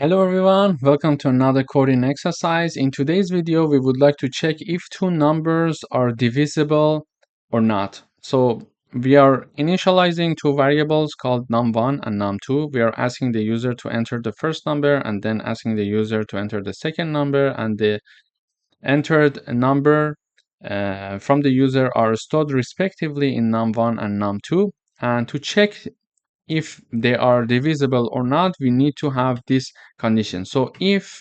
Hello everyone, welcome to another coding exercise. In today's video, we would like to check if two numbers are divisible or not. So we are initializing two variables called num1 and num2. We are asking the user to enter the first number and then asking the user to enter the second number, and the entered number from the user are stored respectively in num1 and num2. And to check if they are divisible or not, we need to have this condition. So if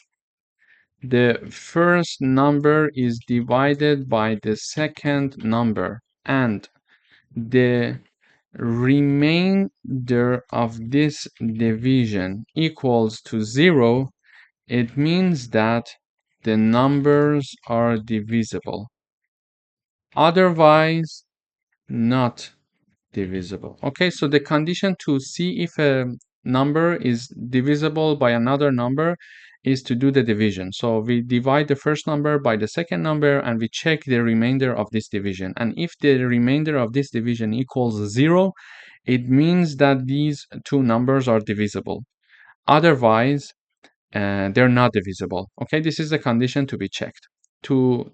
the first number is divided by the second number and the remainder of this division equals to 0, it means that the numbers are divisible. Otherwise, not divisible. Okay, so the condition to see if a number is divisible by another number is to do the division. So we divide the first number by the second number and we check the remainder of this division. And if the remainder of this division equals 0, it means that these two numbers are divisible. Otherwise, they're not divisible. Okay, this is the condition to be checked. To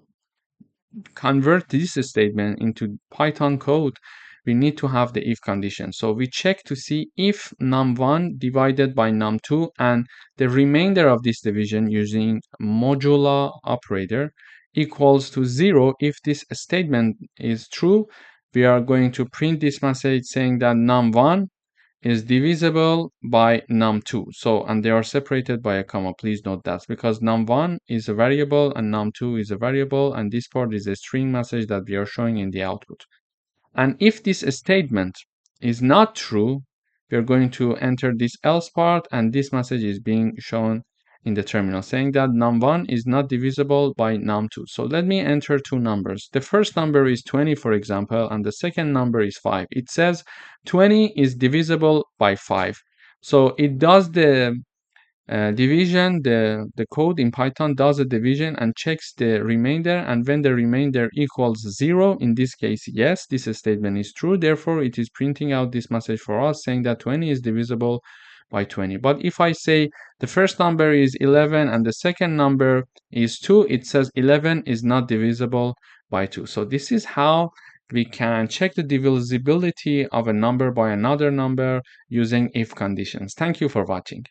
convert this statement into Python code, we need to have the if condition. So we check to see if num1 divided by num2 and the remainder of this division using modulo operator equals to 0. If this statement is true, we are going to print this message saying that num1 is divisible by num2. So, and they are separated by a comma. Please note that, because num1 is a variable and num2 is a variable, and this part is a string message that we are showing in the output. And if this statement is not true, we are going to enter this else part, and this message is being shown in the terminal saying that num1 is not divisible by num2. So let me enter two numbers. The first number is 20, for example, and the second number is 5. It says 20 is divisible by 5. So it does the division, the code in Python does a division and checks the remainder, and when the remainder equals 0, in this case, yes, this statement is true, therefore it is printing out this message for us saying that 20 is divisible by 20. But if I say the first number is 11 and the second number is 2, it says 11 is not divisible by 2. So this is how we can check the divisibility of a number by another number using if conditions. Thank you for watching.